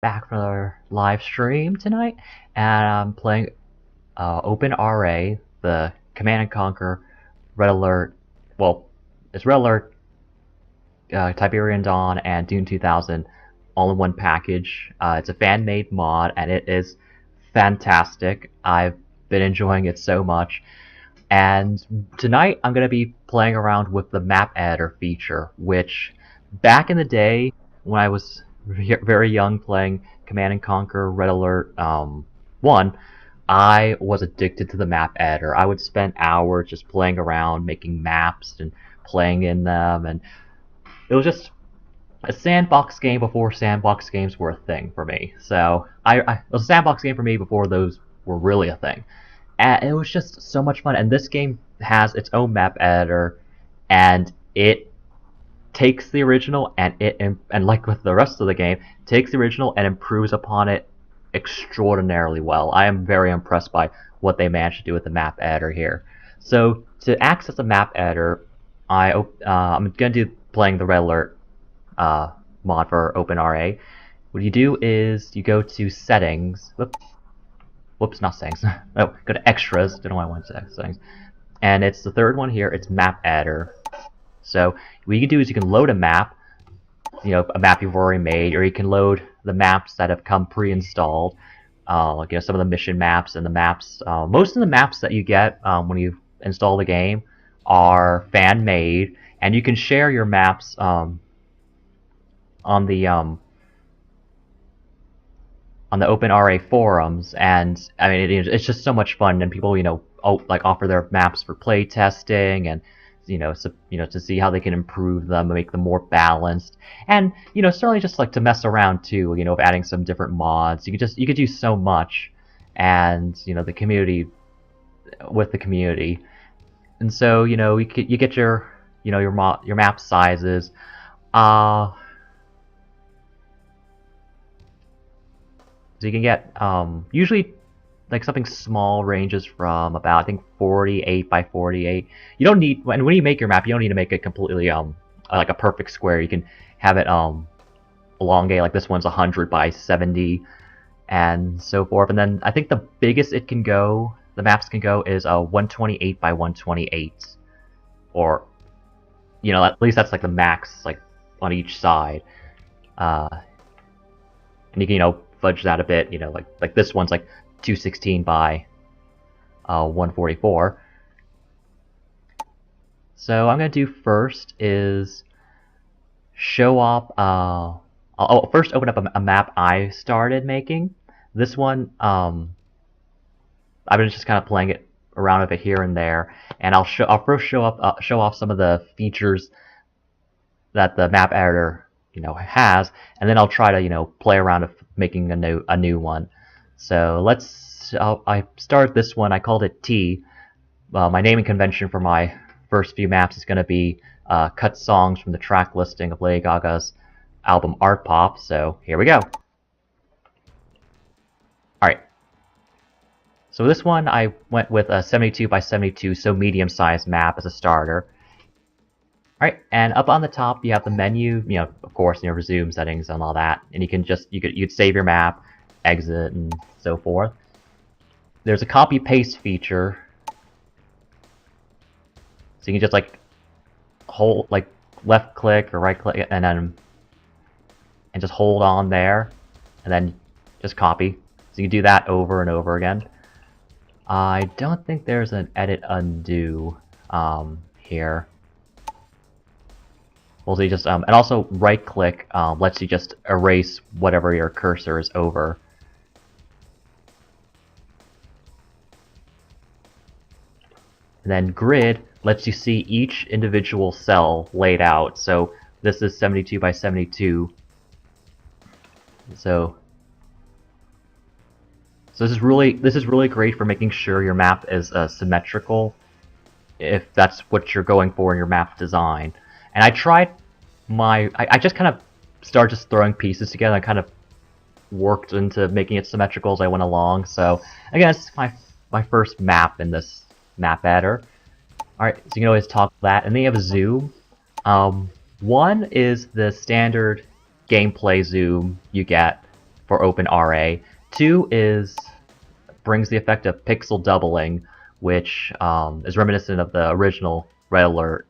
back for our live stream tonight, and I'm playing OpenRA, the Command and Conquer Red Alert. Well, it's Red Alert, Tiberian Dawn, and Dune 2000 all in one package. It's a fan-made mod, and it is fantastic. I've been enjoying it so much. And tonight I'm going to be playing around with the map editor feature, which back in the day when I was very young playing Command and Conquer Red Alert 1, I was addicted to the map editor. I would spend hours just playing around, making maps and playing in them, and it was just a sandbox game before sandbox games were a thing for me. So it was a sandbox game for me before those were really a thing. And it was just so much fun. And this game has its own map editor, and it takes the original and like with the rest of the game, takes the original and improves upon it extraordinarily well. I am very impressed by what they managed to do with the map editor here. So to access the map editor, I'm going to do playing the Red Alert mod for OpenRA. What you do is you go to settings. Whoops, not settings. Oh, go to extras. Don't know why I went to settings. And it's the third one here. It's map editor. So what you can do is you can load a map, a map you've already made, or you can load the maps that have come pre-installed, like some of the mission maps and the maps. Most of the maps that you get when you install the game are fan-made, and you can share your maps on the OpenRA forums, and I mean it's just so much fun, and people offer their maps for play testing, and to see how they can improve them and make them more balanced, and certainly just like to mess around too, of adding some different mods. You could do so much, and the community with the community, and so you get your your map sizes. So you can get usually like something small ranges from about I think 48 by 48. You don't need when you make your map, you don't need to make it completely like a perfect square. You can have it elongate, like this one's 100 by 70 and so forth. And then I think the biggest the maps can go is 128 by 128, or at least that's like the max, like on each side. And you can fudge that a bit, like this one's like 216 by 144. So I'm gonna do first is show off. I'll first open up a map I started making. This one, I've been just kind of playing it around with it here and there, and I'll first show off some of the features that the map editor has, and then I'll try to play around with making a new one. So I start this one. I called it T. My naming convention for my first few maps is going to be cut songs from the track listing of Lady Gaga's album Art Pop. So here we go. Alright. So this one I went with a 72 by 72, so medium-sized map as a starter. Alright, and up on the top you have the menu, of course, resume settings and all that, and you'd save your map, exit, and so forth. There's a copy paste feature, so you can just hold left click or right click and just hold on there, and then just copy. So you can do that over and over again. I don't think there's an edit undo here. So you just and also right click lets you just erase whatever your cursor is over. And then grid lets you see each individual cell laid out. So this is 72 by 72. So this is really great for making sure your map is symmetrical, if that's what you're going for in your map design. And I tried I just kind of started just throwing pieces together. I kind of worked into making it symmetrical as I went along. So again, it's my first map in this map editor. Alright, so you can always toggle that. And then you have a zoom. One is the standard gameplay zoom you get for OpenRA. 2 brings the effect of pixel doubling, which is reminiscent of the original Red Alert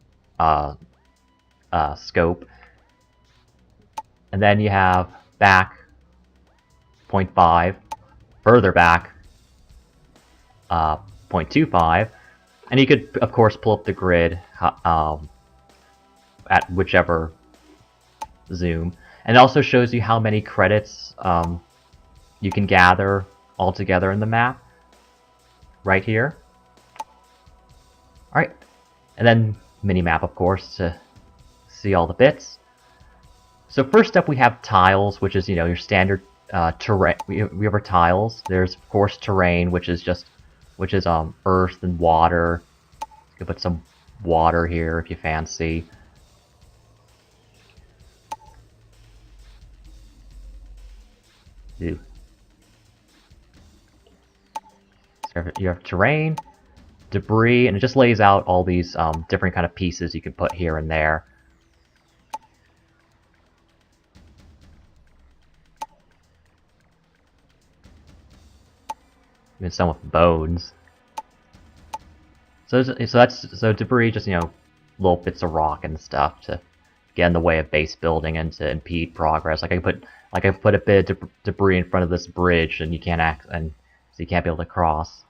scope. And then you have back 0.5, further back 0.25, and you could of course pull up the grid at whichever zoom, and it also shows you how many credits you can gather all together in the map right here. Alright, and then mini-map of course to see all the bits. So first up we have tiles, which is, you know, your standard terrain. We have our tiles. There's of course terrain, which is earth and water. You can put some water here if you fancy. Ew. So you have terrain, debris, and it just lays out all these different kind of pieces you can put here and there. Even some with bones. So debris, just, you know, little bits of rock and stuff to get in the way of base building and to impede progress. Like I put a bit of debris in front of this bridge, and you can't so you can't be able to cross.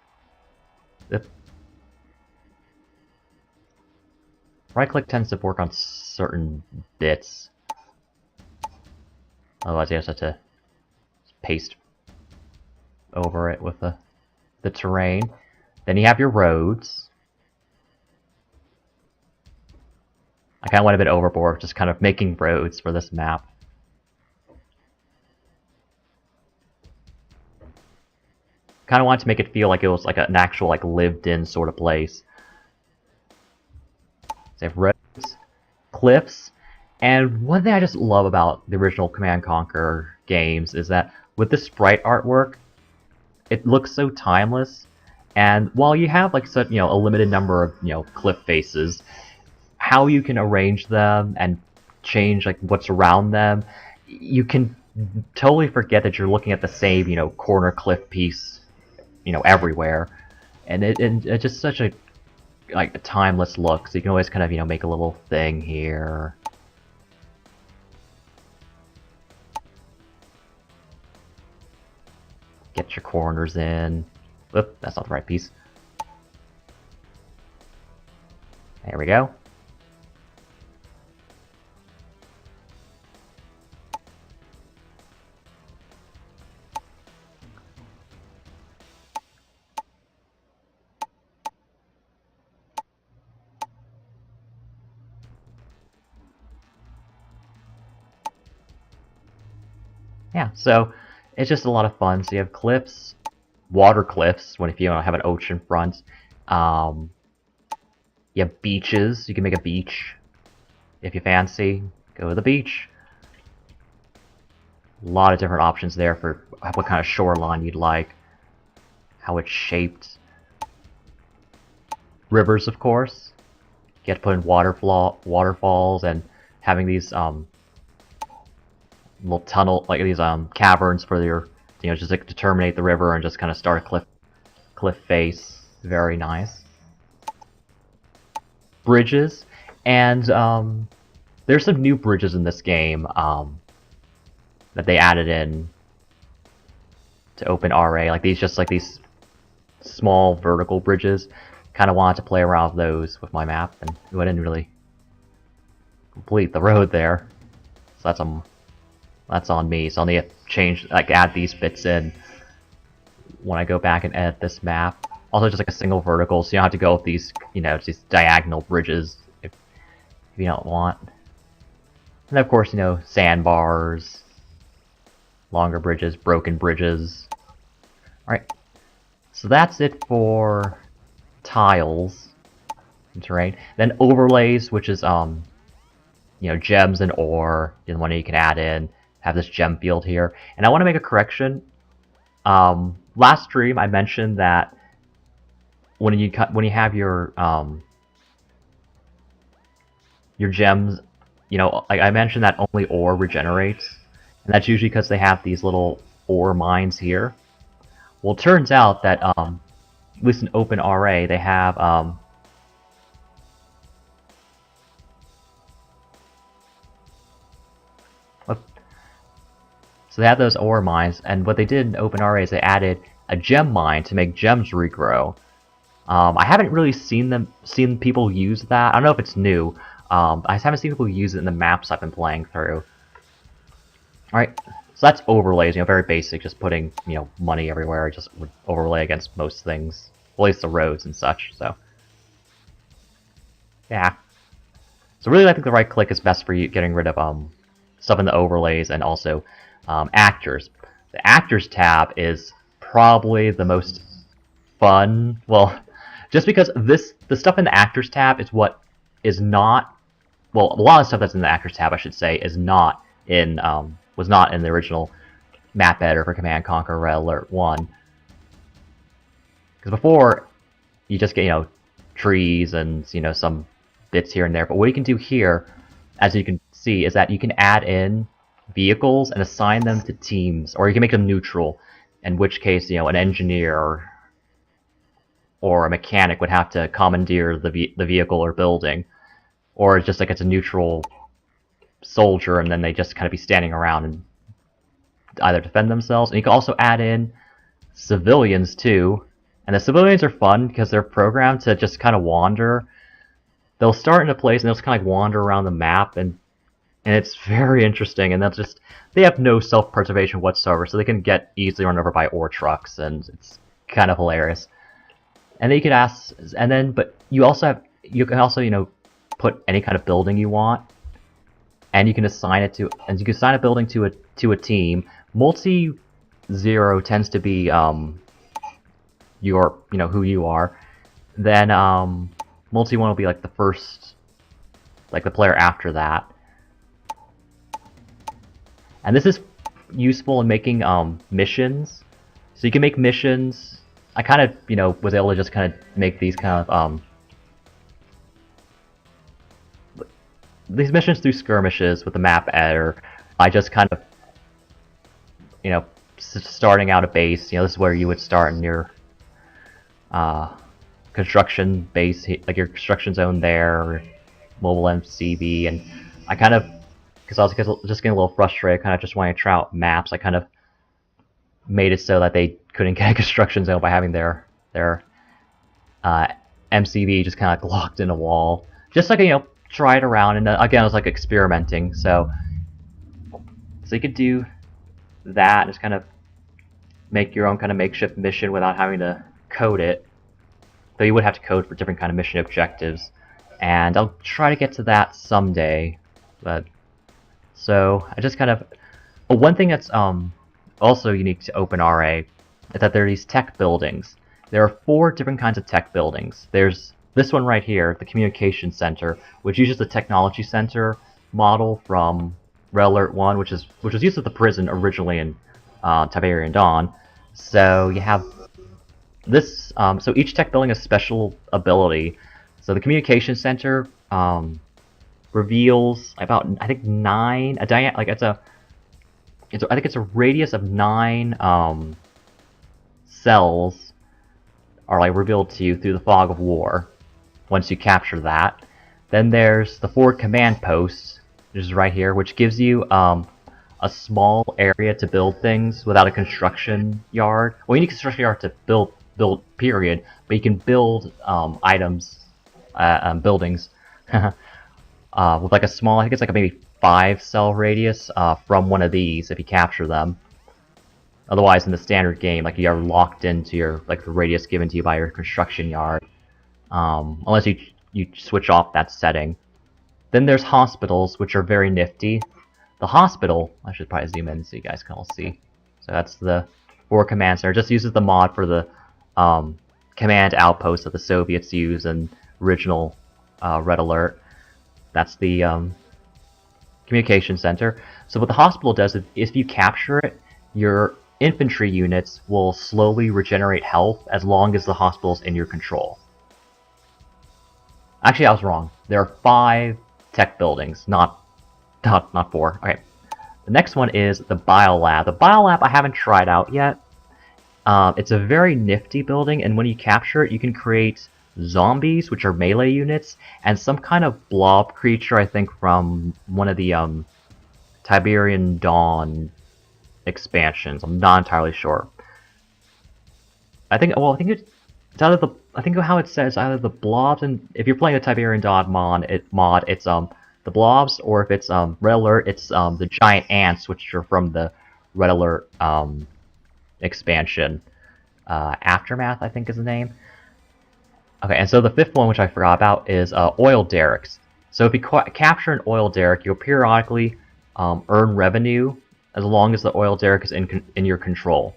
Right click tends to work on certain bits. Otherwise, you just have to paste over it with the terrain. Then you have your roads. I kind of went a bit overboard, just kind of making roads for this map. Kind of wanted to make it feel like it was like an actual, like, lived-in sort of place. So you have roads, cliffs, and one thing I just love about the original Command & Conquer games is that with the sprite artwork, it looks so timeless. And while you have, like, such, you know, a limited number of, you know, cliff faces, how you can arrange them and change, like, what's around them, you can totally forget that you're looking at the same, you know, corner cliff piece, you know, everywhere. And it's just such a, like, a timeless look. So you can always kind of, you know, make a little thing here. Get your corners in. Oop, that's not the right piece. There we go. Yeah, so it's just a lot of fun. So you have cliffs, water cliffs, if you want to have an ocean front. You have beaches. You can make a beach if you fancy. Go to the beach. A lot of different options there for what kind of shoreline you'd like, how it's shaped. Rivers, of course. You have to put in waterfalls, and having these little tunnel, like these caverns for your, you know, just like to terminate the river and just kind of start a cliff face. Very nice. Bridges, and there's some new bridges in this game that they added in to OpenRA, like these small vertical bridges. Kind of wanted to play around with those with my map, and I didn't really complete the road there, so that's on me. So I'll need to change, like, add these bits in when I go back and edit this map. Also, just like a single vertical, so you don't have to go with these, you know, these diagonal bridges if you don't want. And then, of course, you know, sandbars, longer bridges, broken bridges. Alright, so that's it for tiles and terrain. Then overlays, which is, you know, gems and ore, the one that you can add in. Have this gem field here. And I want to make a correction. Last stream I mentioned that when you have your gems, you know, like I mentioned that only ore regenerates, and that's usually because they have these little ore mines here. Well, it turns out that at least in OpenRA they have so they have those ore mines, and what they did in OpenRA is they added a gem mine to make gems regrow. I haven't really seen people use that. I don't know if it's new. I haven't seen people use it in the maps I've been playing through. Alright, so that's overlays, very basic, just putting, money everywhere, just would overlay against most things. At least the roads and such, so. Yeah. So really I think the right click is best for you getting rid of stuff in the overlays and also actors. The actors tab is probably the most fun, well, just because the stuff in the actors tab is what is not, well, a lot of stuff that's in the actors tab, I should say, is not in, was not in the original map editor for Command & Conquer Red Alert 1. Because before, you just get, trees and, some bits here and there, but what you can do here, as you can see, is that you can add in vehicles and assign them to teams, or you can make them neutral, in which case, an engineer or a mechanic would have to commandeer the vehicle or building, or it's just like it's a neutral soldier and then they just kind of be standing around and either defend themselves. And you can also add in civilians too, and the civilians are fun because they're programmed to just kind of wander. They'll start in a place and they'll just kind of like wander around the map, and it's very interesting, and they have no self-preservation whatsoever, so they can get easily run over by ore trucks, and it's kind of hilarious. And then you could ask, but you can also put any kind of building you want, and you can assign it to, and you can assign a building to a team. Multi-0 tends to be who you are. Then multi-1 will be like the first, like the player after that. And this is useful in making missions. So you can make missions. I kind of, was able to just kind of make these kind of, these missions through skirmishes with the map editor. I just kind of, starting out a base, this is where you would start in your, construction base, like your construction zone there, or mobile MCB, and I kind of, because I was just getting a little frustrated, kind of just wanting to try out maps, I kind of made it so that they couldn't get a construction zone by having their MCB just kind of locked in a wall. Just like, try it around, and again, I was like experimenting, so you could do that, just kind of make your own kind of makeshift mission without having to code it. Though you would have to code for different kind of mission objectives, and I'll try to get to that someday. But so I just kind of, one thing that's also unique to OpenRA is that there are these tech buildings. There are 4 different kinds of tech buildings. There's this one right here, the Communication Center, which uses the Technology Center model from Red Alert 1, which was used at the prison originally in Tiberian Dawn. So you have this. So each tech building has special ability. So the Communication Center reveals about, I think, 9 I think it's a radius of 9 cells are like revealed to you through the fog of war once you capture that. Then there's the forward command post, which is right here, which gives you a small area to build things without a construction yard. Well, you need a construction yard to build period, but you can build items, buildings with like a small, I think it's like a maybe 5 cell radius from one of these if you capture them. Otherwise, in the standard game, like, you are locked into your, like, the radius given to you by your construction yard, unless you switch off that setting. Then there's hospitals, which are very nifty. The hospital, I should probably zoom in so you guys can all see. So that's the forward command center. It just uses the mod for the command outpost that the Soviets use in original Red Alert. That's the communication center. So what the hospital does is, if you capture it, your infantry units will slowly regenerate health as long as the hospital's in your control. Actually, I was wrong. There are 5 tech buildings, not 4. Okay, The next one is the Biolab. The Biolab I haven't tried out yet. It's a very nifty building, and when you capture it, you can create zombies, which are melee units, and some kind of blob creature, I think from one of the Tiberian Dawn expansions. I'm not entirely sure. I think it's either the, I think how it says either the blobs, and if you're playing a Tiberian Dawn mod, it's the blobs, or if it's Red Alert, it's the giant ants, which are from the Red Alert expansion. Aftermath, I think is the name. Okay, and so the fifth one, which I forgot about, is oil derricks. So if you capture an oil derrick, you'll periodically earn revenue as long as the oil derrick is in your control.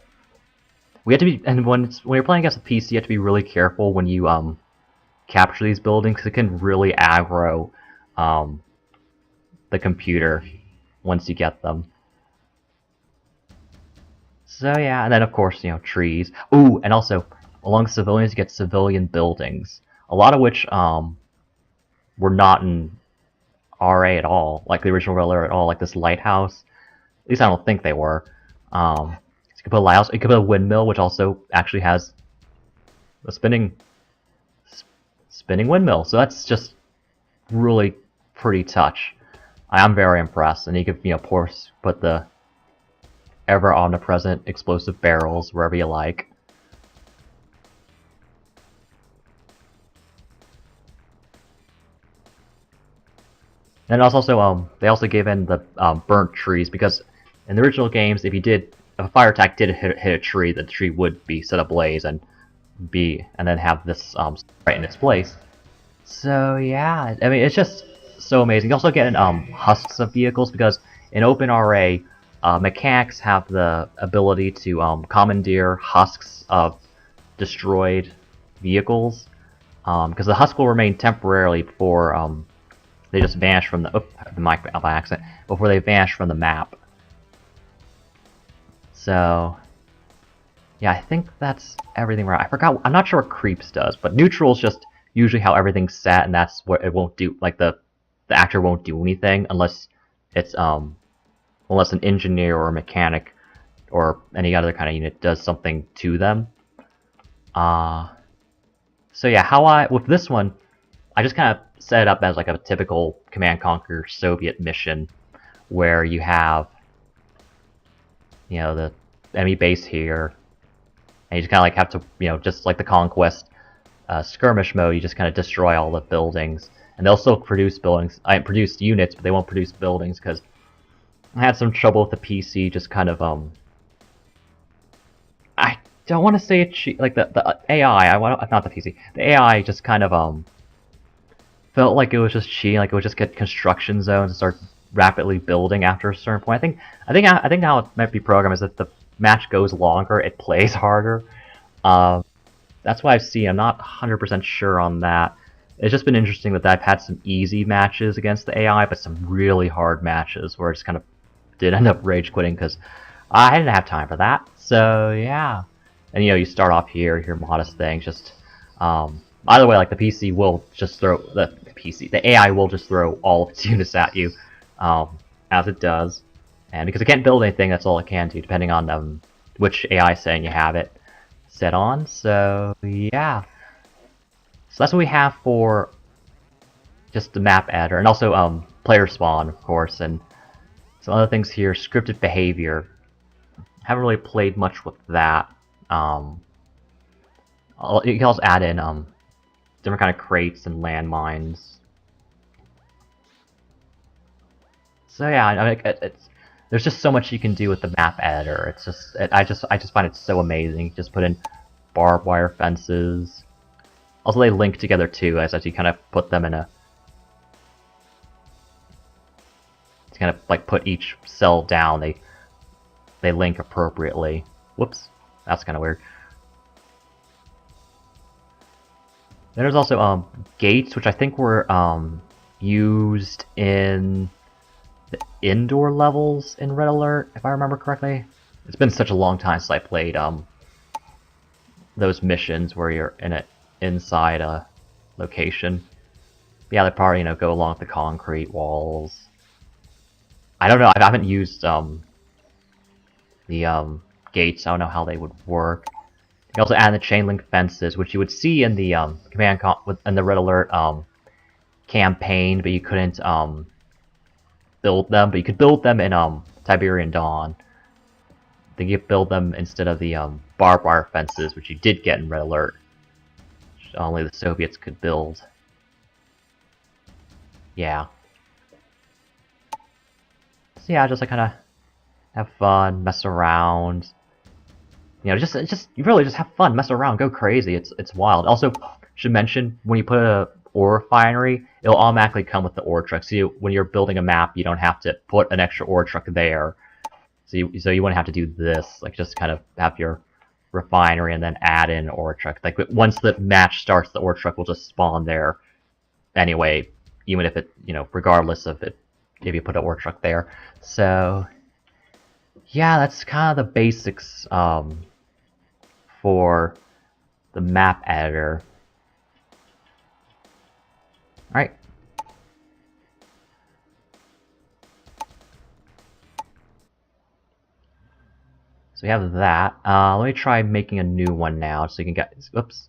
We have to be, and when you're playing against a PC, you have to be really careful when you capture these buildings, because it can really aggro the computer once you get them. So yeah, and then of course, trees. Ooh, and also, along with civilians, you get civilian buildings. A lot of which were not in RA at all, like the original Red at all, like this lighthouse. At least I don't think they were. So you could put a lighthouse, you could put a windmill, which also actually has a spinning windmill. So that's just really pretty touch. I'm very impressed, and you could, of course, put the ever omnipresent explosive barrels wherever you like. And also, they also gave in the burnt trees, because in the original games, if a fire attack did hit a tree, the tree would be set ablaze and then have this right in its place. So yeah, I mean, it's just so amazing. You also get husks of vehicles, because in OpenRA, mechanics have the ability to commandeer husks of destroyed vehicles, because the husk will remain temporarily before they just vanish from the mic by accident, before they vanish from the map. So yeah, I think that's everything right. I forgot. I'm not sure what creeps does, but neutral is just usually how everything's set, and that's what it won't do. Like the actor won't do anything unless it's unless an engineer or a mechanic or any other kind of unit does something to them. So yeah, with this one, I just kind of set it up as like a typical Command & Conquer Soviet mission, where you have, the enemy base here, and you just kind of like have to, just like the Conquest skirmish mode, you just kind of destroy all the buildings, and they'll still produce buildings. I produce units, but they won't produce buildings, because I had some trouble with the PC. Just kind of I don't want to say it cheat, like the AI. Not the PC. The AI just kind of felt like it was just cheating. Like it would just get construction zones and start rapidly building after a certain point. I think how it might be programmed is that the match goes longer, it plays harder. That's what I've seen. I'm not 100% sure on that. It's just been interesting that I've had some easy matches against the AI, but some really hard matches where I just kind of did end up rage quitting because I didn't have time for that. So yeah, and you start off here, your modest things. Just either way, like the PC will just throw the AI will just throw all of its units at you, as it does, and because it can't build anything, that's all it can do, depending on which AI setting you have it set on. So yeah. So that's what we have for just the map editor, and also player spawn, of course, and some other things here. Scripted behavior. Haven't really played much with that. You can also add in different kind of crates and landmines. So yeah, I mean, there's just so much you can do with the map editor. It's just I just find it so amazing. You just put in barbed wire fences. Also, they link together too, as you kind of put them in to kind of like put each cell down. They link appropriately. Whoops, that's kind of weird. Then there's also gates, which I think were used in the indoor levels in Red Alert, if I remember correctly. It's been such a long time since I played those missions where you're inside a location. But yeah, they probably go along with the concrete walls. I don't know. I haven't used the gates. I don't know how they would work. You can also add the chain link fences, which you would see in the in the Red Alert campaign, but you couldn't build them. But you could build them in Tiberian Dawn. I think you could build them instead of the barbed wire fences, which you did get in Red Alert. Which only the Soviets could build. Yeah. So yeah, just like kind of have fun, mess around. You know, just you really just have fun, mess around, go crazy. It's wild. Also, should mention when you put a ore refinery, it'll automatically come with the ore truck. So when you're building a map, you don't have to put an extra ore truck there. So you wouldn't have to do this. Like just kind of have your refinery and then add in ore truck. Like once the match starts, the ore truck will just spawn there anyway, even if it regardless of it if you put an ore truck there. So yeah, that's kind of the basics for the map editor. Alright. So we have that. Let me try making a new one now so you can get... Oops.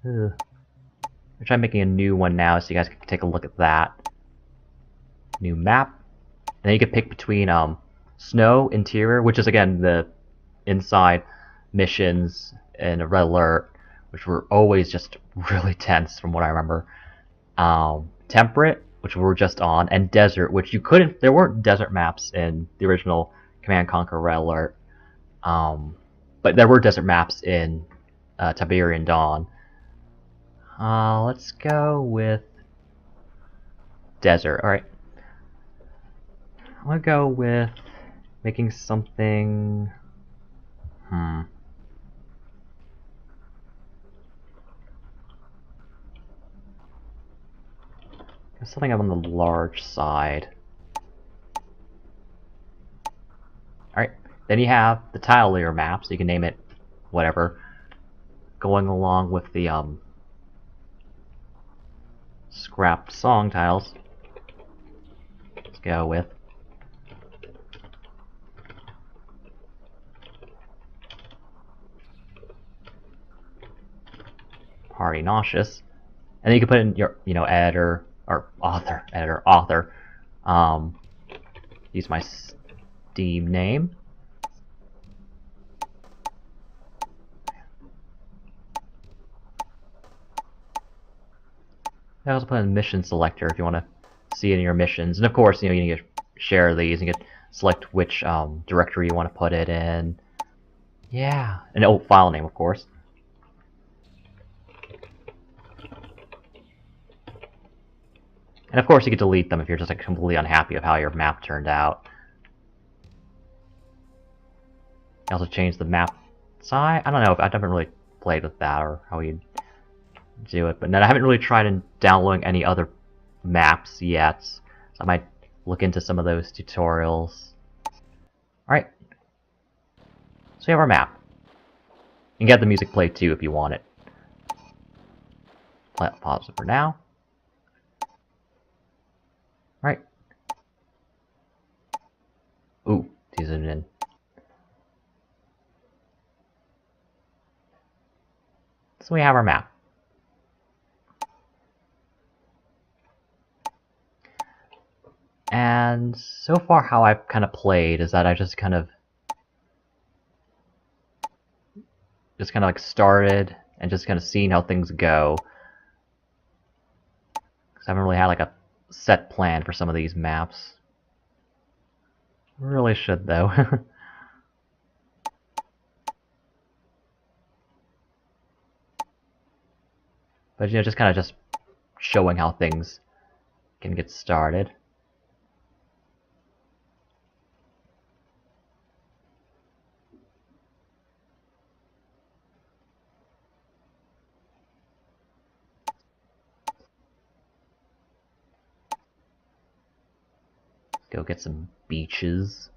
Ugh. I'll try making a new one now so you guys can take a look at that. New map. And then you can pick between snow, interior, which is again the inside missions in a Red Alert, which were always just really tense from what I remember. Temperate, which we were just on, and desert, which you couldn't. There weren't desert maps in the original Command & Conquer Red Alert, but there were desert maps in Tiberian Dawn. Let's go with desert. All right, I'm gonna go with making something. Something on the large side. Alright, then you have the tile layer map, so you can name it whatever. Going along with the scrapped song tiles. Let's go with Party Nauseous. And then you can put in your editor or author. Use my Steam name. I also put in mission selector if you want to see it in your missions. And of course, you can share these and you can select which directory you want to put it in. Yeah, an file name, of course. And of course, you can delete them if you're just like completely unhappy of how your map turned out. You also change the map size. I don't know if I haven't really played with that or how you do it, but then I haven't really tried in downloading any other maps yet. So I might look into some of those tutorials. Alright. So we have our map. You can get the music played too if you want it. Pause it for now. Alright. Ooh, zoom in. So we have our map. And so far how I've kind of played is that I just kind of like started and just kind of seen how things go. Because I haven't really had like a set plan for some of these maps. Really should though. But just kind of just showing how things can get started. Let's go get some beaches.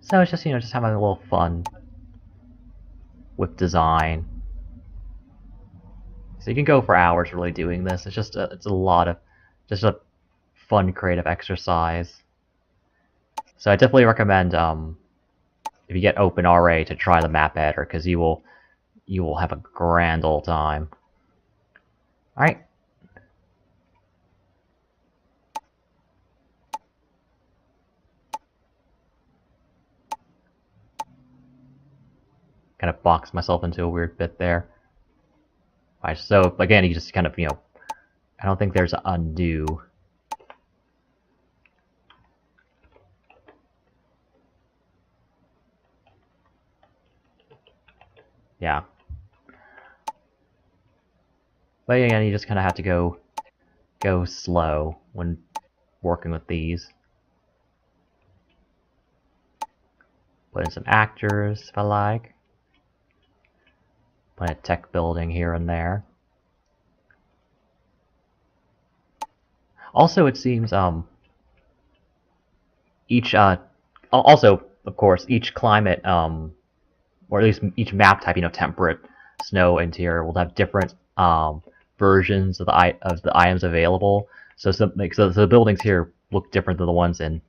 So it's just, just having a little fun with design. So you can go for hours really doing this. It's just it's a lot of just a fun creative exercise. So I definitely recommend if you get OpenRA to try the map editor, because you will have a grand old time. All right. Kind of boxed myself into a weird bit there. All right, so again, you just kind of, I don't think there's an undo. Yeah. But again, you just kind of have to go slow when working with these. Put in some actors if I like. Put a tech building here and there. Also, it seems each also of course each climate or at least each map type, temperate, snow, interior will have different versions of the items available. So the buildings here look different than the ones in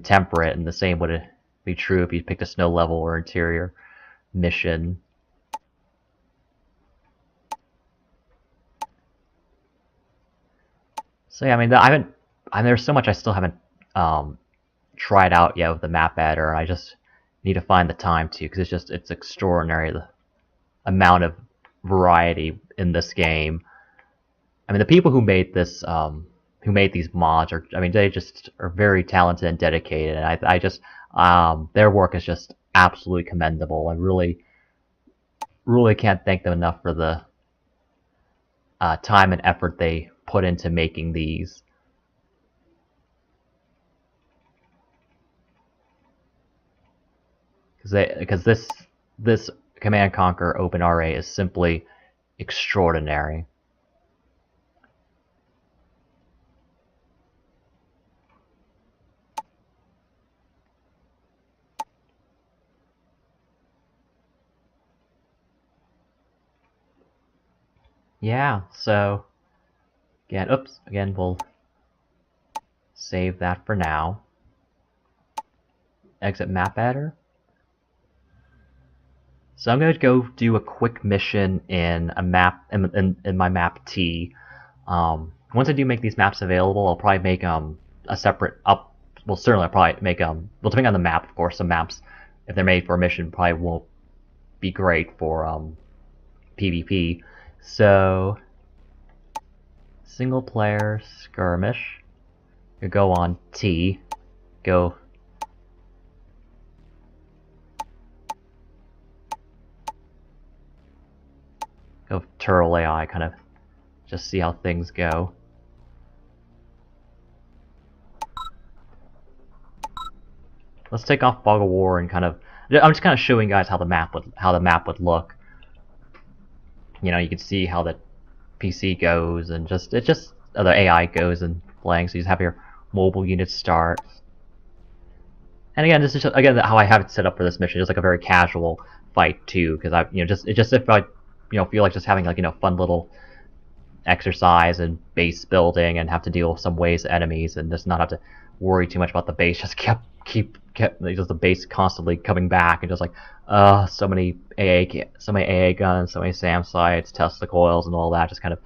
temperate, and the same would be true if you picked a snow level or interior mission. So yeah, there's so much I still haven't tried out yet with the map editor, and I just need to find the time to, because it's extraordinary the amount of variety in this game. I mean, the people who made this, who made these mods they just are very talented and dedicated, and I just, their work is just absolutely commendable. I really can't thank them enough for the time and effort they put into making these. Because this Command & Conquer OpenRA is simply extraordinary. Yeah, so again, we'll save that for now. Exit map editor. So I'm going to go do a quick mission in a map in my map T. Once I do make these maps available, I'll probably make a separate well, certainly I'll probably make well, depending on the map, of course. Some maps, if they're made for a mission, probably won't be great for PvP. So single player skirmish. You go on T. Go. Go Turtle AI, kind of just see how things go. Let's take off Fog of War and kind of. I'm just kind of showing you guys how the map would look. You can see how the PC goes, and the AI goes and playing. So you just have your mobile units start. And again, this is just, again, how I have it set up for this mission, just like a very casual fight too, because just if I feel like just having fun little exercise and base building and have to deal with some waves enemies and just not have to worry too much about the base, just kept just the base constantly coming back and just like so many AA guns, so many SAM sites, Tesla coils, and all that, just kind of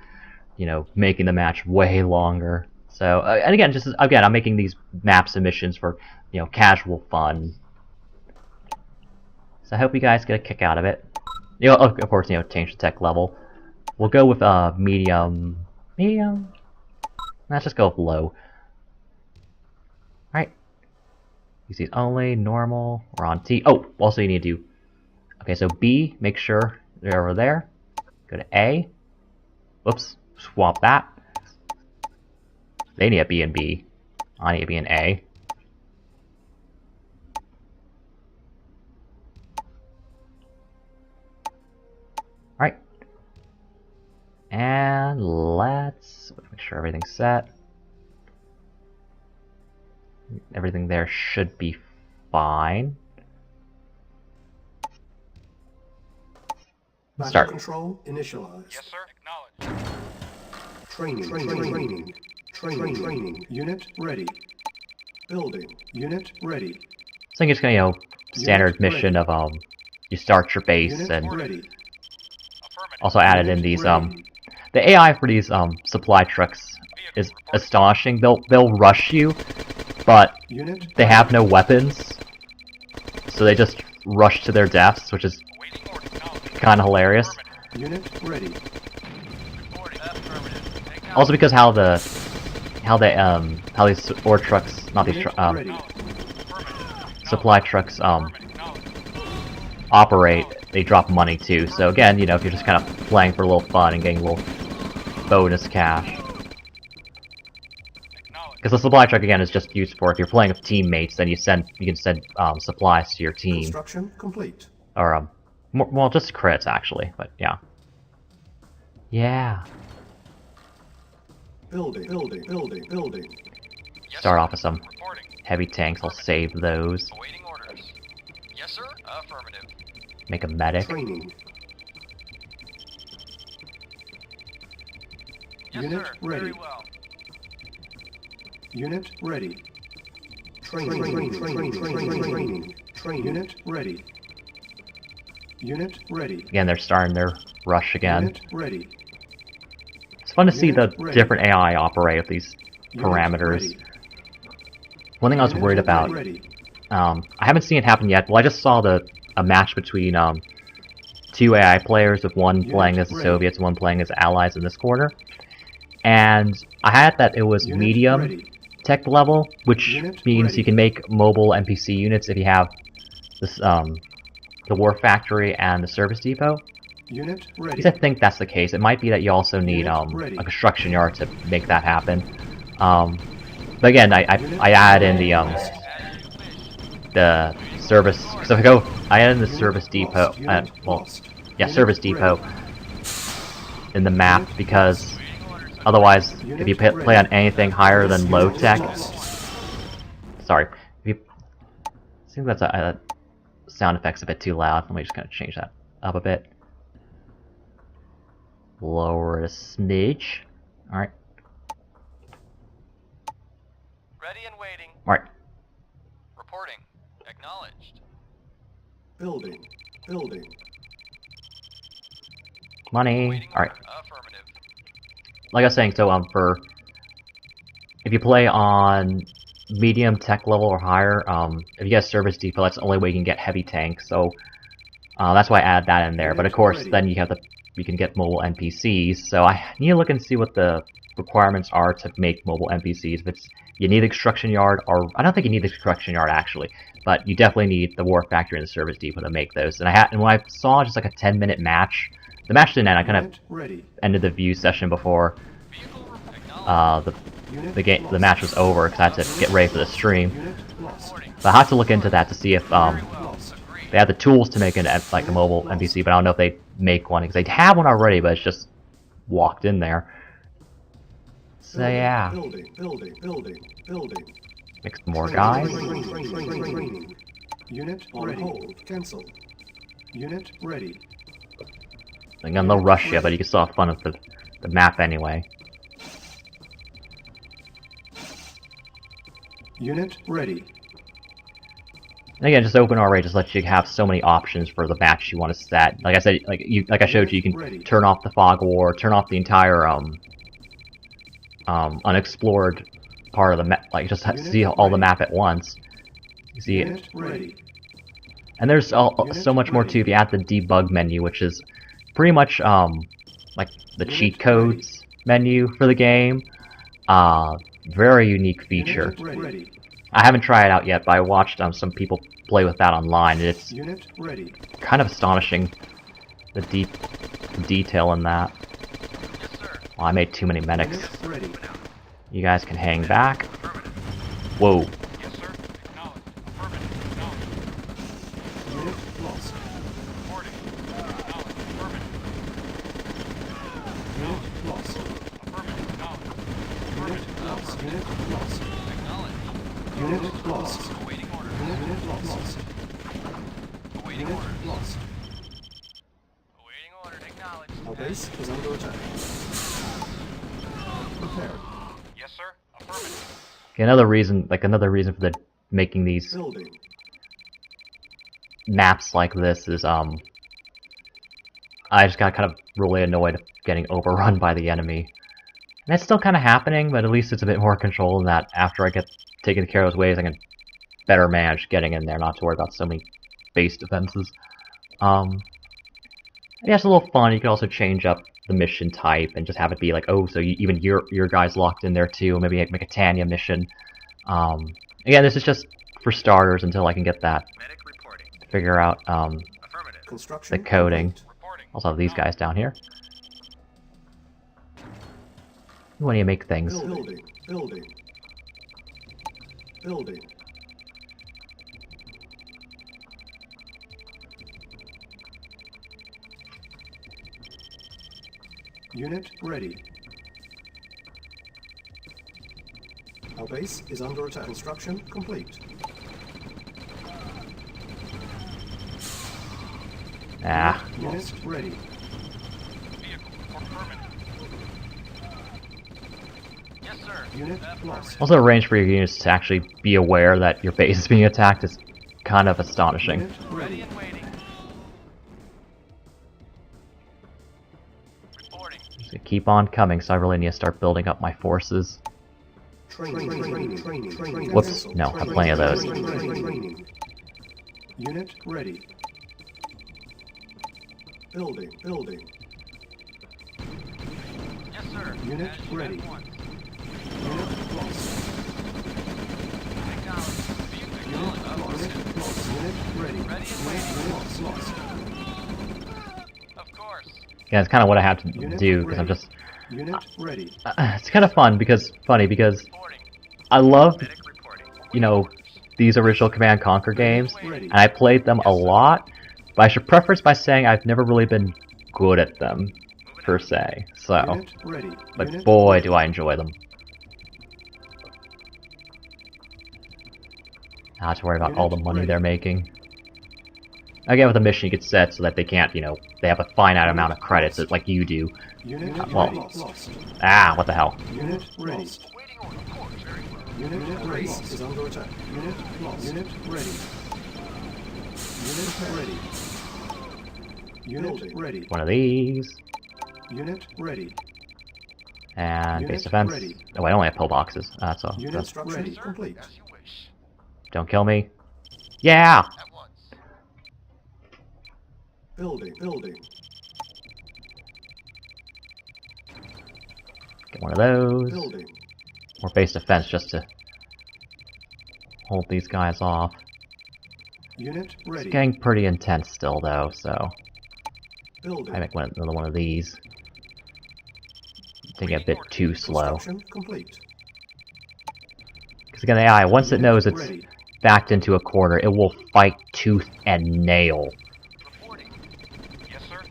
making the match way longer. So and again, I'm making these map submissions for casual fun. So I hope you guys get a kick out of it. Of course, change the tech level. We'll go with medium. Medium. Let's just go with low. Alright. You see only, normal, we're on T. Oh, also you need to do. Okay, so B, make sure they're over there. Go to A. Whoops, swap that. They need a B and B. I need to be an A. Alright. And let's make sure everything's set. Everything there should be fine. Battle Start. control initialized. Yes, sir. Acknowledged. Training. Unit ready. Building. Unit ready. So I think it's gonna, you know, standard Unit mission ready. of you start your base Unit and ready. Affirmative. also added in Unit these ready. the AI for these supply trucks is astonishing. They'll rush you, but Unit they have no weapons, so they just rush to their deaths, which is Awaiting order. Acknowledged. kind of hilarious. Affirmative. Unit ready. Reporting. Affirmative. Acknowledged. Also because how these ore trucks, not these Unit ready. Affirmative. supply trucks Acknowledged. operate, they drop money too. So again, you know, if you're just kind of playing for a little fun and getting a little bonus cash. Acknowledged. Because the supply truck again is just used for if you're playing with teammates, then you can send supplies to your team, Construction complete. or well, just crits actually, but yeah. Yeah. Building. Yes, Start sir. off with some Reporting. heavy tanks. I'll save those. Awaiting orders. Yes, sir. Affirmative. Make a medic. Training. Yes, Unit sir. ready. Very well. Unit ready. Training. Unit ready. Unit ready. Again, they're starting their rush again. Unit ready. It's fun to see the Unit ready. different AI operate with these Unit parameters. ready. One thing I was Unit worried about, ready. I haven't seen it happen yet. Well, I just saw a match between two AI players, with one Unit playing as the ready. Soviets and one playing as allies in this corner. And I had that it was Unit medium ready. tech level, which Unit means ready. you can make mobile NPC units if you have this the War Factory and the Service Depot. Unit At ready. least I think that's the case. It might be that you also need Unit ready. a construction yard to make that happen. But again, I add in the service, because if I add in the Unit Service Depot, lost. Unit well, lost. yeah, Unit Service ready. Depot in the map, Unit because otherwise, Unit if you play on anything higher than low tech, sorry, if you, I think that's a sound effect's a bit too loud. Let me just kind of change that up a bit. Lower a smidge. Alright. Ready and waiting. Alright. Reporting. Acknowledged. Building. Money. Waiting Alright. order. Affirmative. Like I was saying, so for if you play on medium tech level or higher, if you get a Service Depot, that's the only way you can get heavy tanks. So that's why I add that in there. But of course, then you can get mobile NPCs. So I need to look and see what the requirements are to make mobile NPCs. If it's you need the construction yard, or I don't think you need the construction yard actually, but you definitely need the War Factory and the Service Depot to make those. And when I saw just like a 10-minute match, the match didn't end. I kind of Unit ready. ended the view session before Vehicle acknowledged. Unit the match was over, because I had to get ready for the stream. Unit lost. But I have to look into that to see if Lost. Agreed. they have the tools to make like a mobile NPC, but I don't know if they make one, because they have one already, but it's just walked in there. So yeah, Building. make some more guys. Training. Unit on hold. Cancel. Unit ready. Again, they'll rush you, but you can still have fun with the map anyway. Unit ready. And again, just OpenRA just lets you have so many options for the match you want to set. Like I said, like I showed you, you can turn off the fog of war, turn off the entire unexplored part of the map, like just see all the map at once. You see it. Unit ready. And there's so much more too if you add the debug menu, which is pretty much like the cheat codes menu for the game. Very unique feature. Unit ready. I haven't tried it out yet, but I watched some people play with that online, and it's Unit ready. kind of astonishing the detail in that. Yes, sir. Well, I made too many medics. Unit ready. You guys can hang back. Affirmative. Whoa. Yes, sir. Acknowledged. Affirmative. Acknowledged. Unit lost. Reporting. Acknowledged. Affirmative. Unit lost. Affirmative. Acknowledged. Unit lost. Unit lost. Acknowledged. Unit lost. Awaiting orders. Unit lost. Our base is under attack. Prepared. Yes, sir. Affirmative. Okay, another reason for the making these Building. maps like this is I just got kind of really annoyed getting overrun by the enemy. And it's still kind of happening, but at least it's a bit more control in that after I get taken care of those waves, I can better manage getting in there, not to worry about so many base defenses. Yeah, it's a little fun. You can also change up the mission type and just have it be like, oh, so even your guy's locked in there too. Maybe make a Tanya mission. Again, this is just for starters until I can get that. Medic reporting. Figure out Affirmative. Construction. the coding. complete. Reporting. Also have these guys down here. When you make things. Building. Building. Building. Unit ready. Our base is under attack. Construction complete. Ah, Unit ready. Vehicle. Affirmative. Yes, sir. Unit lost. also the range for your units to actually be aware that your base is being attacked is kind of astonishing. Unit Ready ready. and waiting. Reporting. So keep on coming, so I really need to start building up my forces. Training. Whoops, no, I have plenty of those. Training. Unit ready. Building. Yes, sir. Unit As you ready. have once. Unit lost. Acknowledge. Vehicle Unit acknowledged. lost. Unit ready. Ready and Unit lost. Of course. Yeah, it's kind of what I have to Unit do because I'm ready. just. Unit ready. It's kind of funny because Reporting. I love Medic reporting. these original Command & Conquer games, Ready. and I played them a lot. But I should preface by saying I've never really been good at them per se. So, Unit ready. but Unit boy, ready. do I enjoy them. Not to worry about all the Unit money ready. they're making. Again, with a mission you get set so that they can't, they have a finite amount of credits, like you do. Unit well- lost. Ah, what the hell. Unit ready. Awaiting order. Of course. Very well. Unit ready. Is under attack. Unit lost. Unit ready. Unit ready. Unit ready. One of these. Unit ready. And Unit base defense. ready. Oh, I only have pillboxes. That's all. Unit ready. Complete. As you wish. Don't kill me. Yeah! At once. Building. Get one of those. Building. More base defense just to hold these guys off. Unit It's ready. getting pretty intense still, though, so Building. I make another one of these. Taking a bit too slow. Construction complete. Because again, the AI, once it Unit knows it's ready. backed into a corner, it will fight tooth and nail. Reporting. Yes, sir.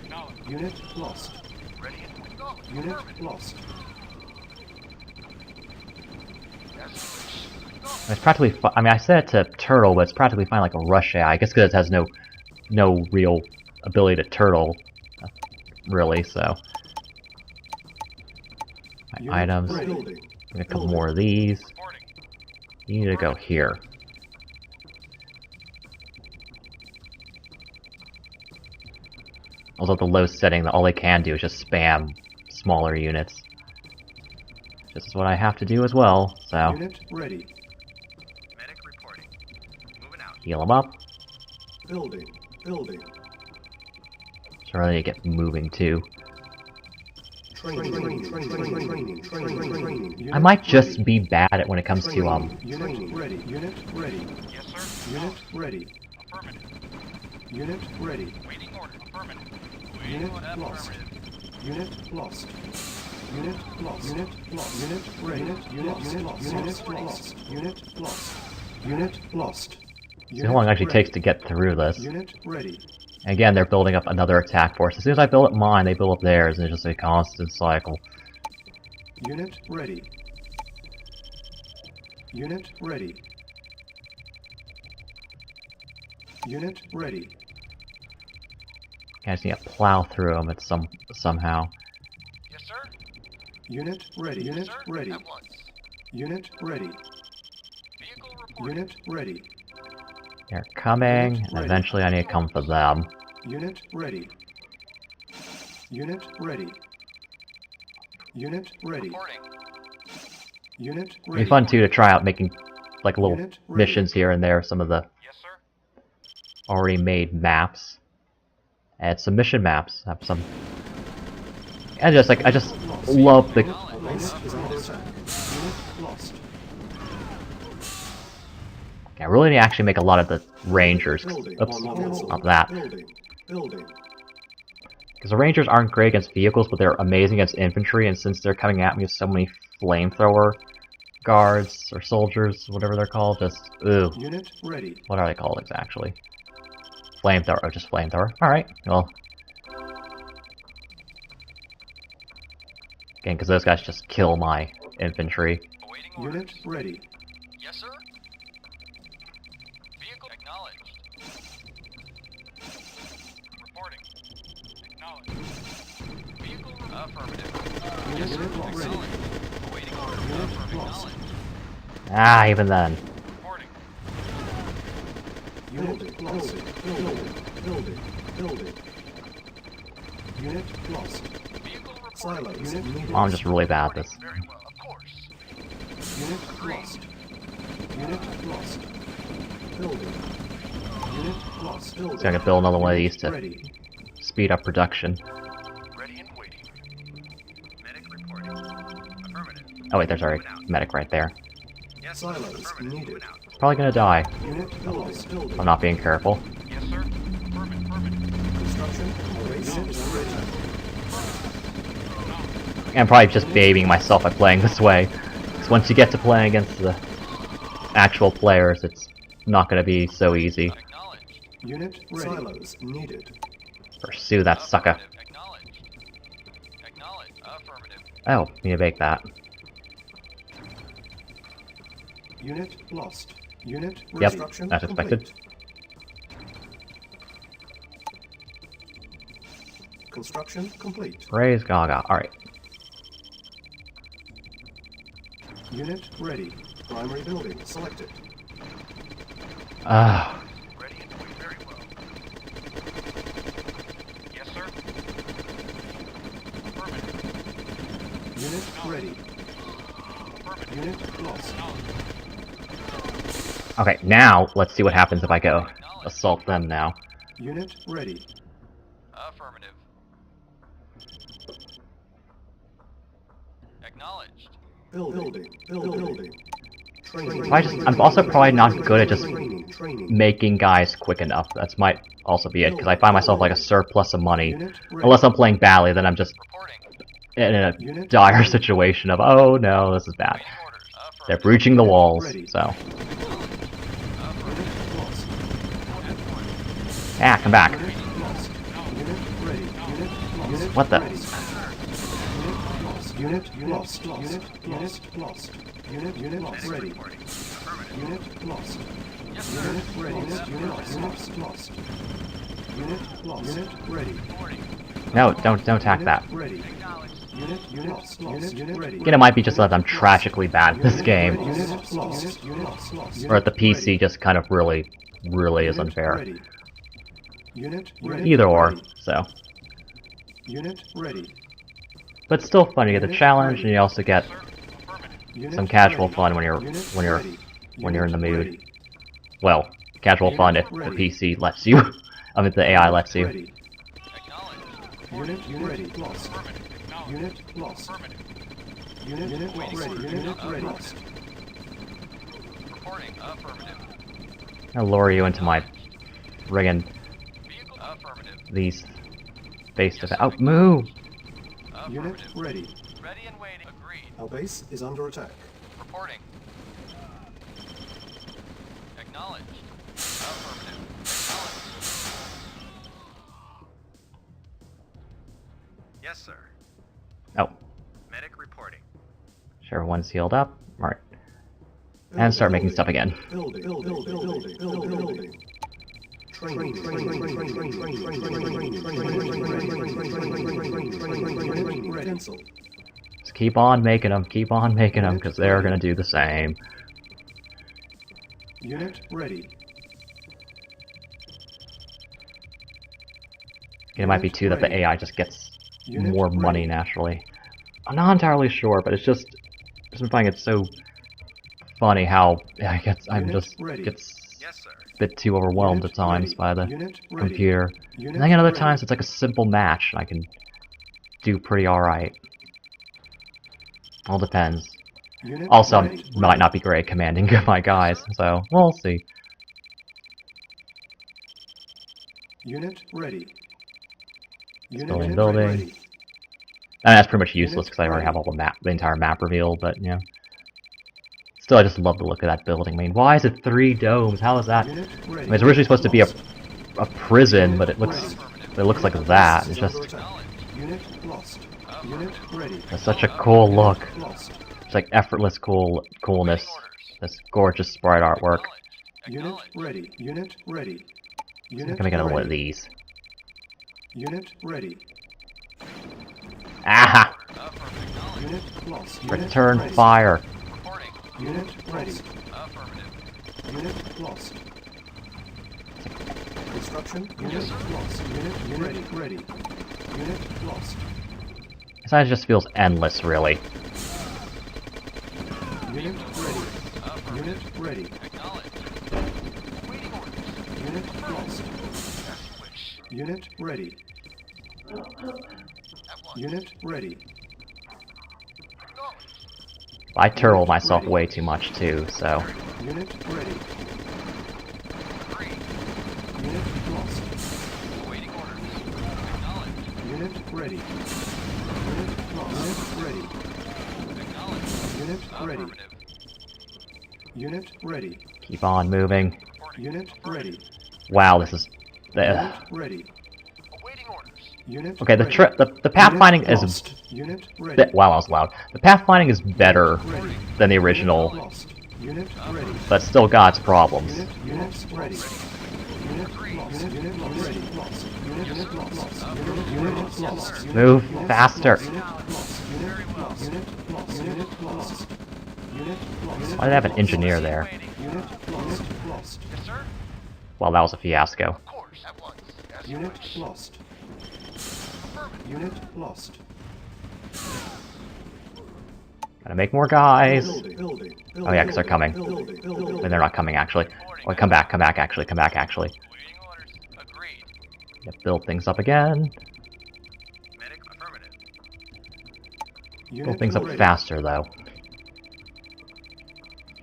Acknowledged. Unit lost. Ready and acknowledged. Unit Affirmative. lost. As you wish. Acknowledged. It's practically. I mean, I said it to Turtle, but it's practically fine like a rush AI. I guess because it has no real ability to turtle, really. So, my Unit items. ready. Get a couple more of these. Reporting. You need to go here. Also, at the low setting, all they can do is just spam smaller units. This is what I have to do as well, so Unit ready. Medic reporting. Moving out. heal them up. Building. So I really need to get moving too. Training. I might just be bad at when it comes to Unit ready. Unit ready. Yes, sir. Unit ready. Affirmative. Unit ready. Waiting order. Affirmative. Unit Waiting order. lost. Affirmative. Unit lost. Unit lost. Unit lost. Unit ready. Unit lost. Unit lost. Unit lost. Unit lost. See how long it actually takes to get through this. Unit ready. Again, they're building up another attack force. As soon as I build up mine, they build up theirs, and it's just a constant cycle. Unit ready. Unit ready. Unit ready. I just need to plow through them somehow. Yes, sir. Unit ready. Unit Sir, ready. at once. Unit ready. Vehicle reporting. Unit ready. They're coming, Unit and ready. eventually I need to come for them. Unit ready. Unit ready. Unit ready. Reporting. Unit It'd be ready. fun too to try out making like little Unit ready. missions here and there, some of the Yes, sir. already made maps. Add some mission maps. Have some. And just like I just love the. Base is under attack. Unit lost. I really need to actually make a lot of the Rangers. Building. Oops, Cancel. not that. Building. Building. Because the Rangers aren't great against vehicles, but they're amazing against infantry. And since they're coming at me with so many flamethrower guards or soldiers, whatever they're called, just ooh. Unit ready. What are they called exactly? Flamethrower, or just flamethrower. Alright, well. Again, because those guys just kill my infantry. Awaiting orders. Unit ready. Yes, sir. Vehicle acknowledged. Reporting. Acknowledged. Vehicle affirmative. Yes, sir. Unit lost. Acknowledged. Awaiting orders. Unit Affirm. lost. Acknowledged. Ah, even then. Reporting. Unit lost. Building. Building. Building. Unit lost. Vehicle reporting. Silos needed. Oh, I'm just really bad at this. Very well, of course. Unit lost. Unit lost. Building. Unit lost. Building. So I can build another one of these to Ready. speed up production. Ready and waiting. Medic reporting. Affirmative. Oh wait, there's already a medic right there. Yes, Silos affirmative. needed. Moving out. Probably gonna die Unit building. if Building. I'm not being careful. Yes, sir. Affirmative. Construction. Unit is under attack. I'm probably just babying myself by playing this way. Because once you get to playing against the actual players, it's not gonna be so easy. Acknowledged. Unit ready. Silos needed. Pursue that sucker. Affirmative. Acknowledged. Acknowledged. Affirmative. Oh, need to bake that. Unit lost. Unit Yep, construction that's expected. complete. Construction complete. Praise Gaga. Alright. Unit ready. Primary building selected. Ah, Ready and waiting. Very well. Yes, sir. Affirmative. Unit ready. Affirmative. Unit lost. okay, now let's see what happens if I go assault them now. Unit ready. Affirmative. Acknowledged. Building. Building. Training. I'm also probably not good at just Training. making guys quick enough. That might also be it, because I find myself like a surplus of money. Unit ready. Unless I'm playing badly, then I'm just Reporting. in a Unit dire ready. situation of, oh no, this is bad. Waiting orders. They're Affirmative. breaching the walls, Ready. so. Unit lost. Ah, come back. Unit lost. Unit ready. Unit lost. Unit What the? ready. Unit lost. Unit lost. Unit lost. Ready. Reporting. Affirmative. Unit lost. Yes, sir. Unit ready. Unit lost. Unit lost. Unit ready. Reporting. No, don't attack that. Unit ready. Acknowledged. Unit lost. Unit ready. Again, it might be just that I'm tragically bad at this game, Unit lost. Unit lost. or that the PC just kind of really is Unit unfair. ready. Unit ready. Either or, Ready. so. Unit ready. But it's still fun. You get the challenge, and you also get Sir. Affirmative. Unit some casual ready. fun when you're Unit when you're ready. when you're in the Unit mood. ready. Well, casual fun if the PC lets you. I mean, the AI lets you. Ready. Acknowledged. Unit ready. Lost. Affirmative. Acknowledged. Unit lost. Affirmative. Unit ready. Unit ready. Lost. Reporting. Affirmative. I'll lure you into my friggin' Vehicle. Affirmative. these face to face. Oh, move! Unit Affirmative. ready. Ready and waiting. Agreed. Our base is under attack. Reporting. Acknowledged. Affirmative. Acknowledged. Yes, sir. Oh, Medic reporting. sure, everyone's healed up. Alright. And start making stuff again. Building. Cancel. Just keep on making them, because they're gonna do the same. Unit ready. It might be too that the AI just gets more money naturally. I'm not entirely sure, but it's just been finding it so funny how I'm just gets Yes, sir. a bit too overwhelmed at times by the computer. And then at other times it's like a simple match and I can do pretty alright. All depends. Also, I might not be great at commanding my guys, so we'll see. Unit ready. Building. And that's pretty much useless because I already have all the entire map revealed, but yeah. Still, I just love the look of that building. I mean, why is it 3 domes? How is that? I mean, it's originally supposed to be a prison, but it looks like that. It's just it's such a cool look. It's like effortless coolness. This gorgeous sprite artwork. Unit ready. Unit ready. I'm gonna get one of these. Unit ready. Ah! Unit lost. Return fire. Reporting. Unit ready. Affirmative. Unit lost. Construction. Unit lost. Unit ready. Unit lost. This side just feels endless, really. Unit ready. Unit ready. Acknowledged. Waiting orders. Unit lost. As you wish. Unit ready. At once. Unit ready. Acknowledged. I turtle myself way too much too, so Unit ready. Agreed. Unit lost. Awaiting orders. Acknowledged. Unit ready. Unit lost. Unit ready. Acknowledged. Unit ready. Affirmative. Unit ready. keep on moving. Reporting. Unit ready. Wow, this is Unit ready. Awaiting orders. Unit okay. ready. The pathfinding Unit is lost. Unit ready. wow, that was loud. The pathfinding is better Ready. than the original, Unit lost. Unit ready. but still got its problems. Unit ready. Unit lost. Unit lost. Ready. Lost. Unit lost. Unit lost. Move faster. Unit lost. Unit lost. Unit lost. Unit lost. Unit lost. Why did I have an engineer there? Unit lost. Lost. Yes, sir. Well, that was a fiasco. Of course. At once. As you Unit wish. lost. Affirmative. Unit lost. Gotta make more guys. Building. Oh yeah, because they're coming. Building. And they're not coming actually. Oh, come back actually. Waiting orders. Agreed. Yeah, build things up again. Medic. Affirmative. Build things up faster though.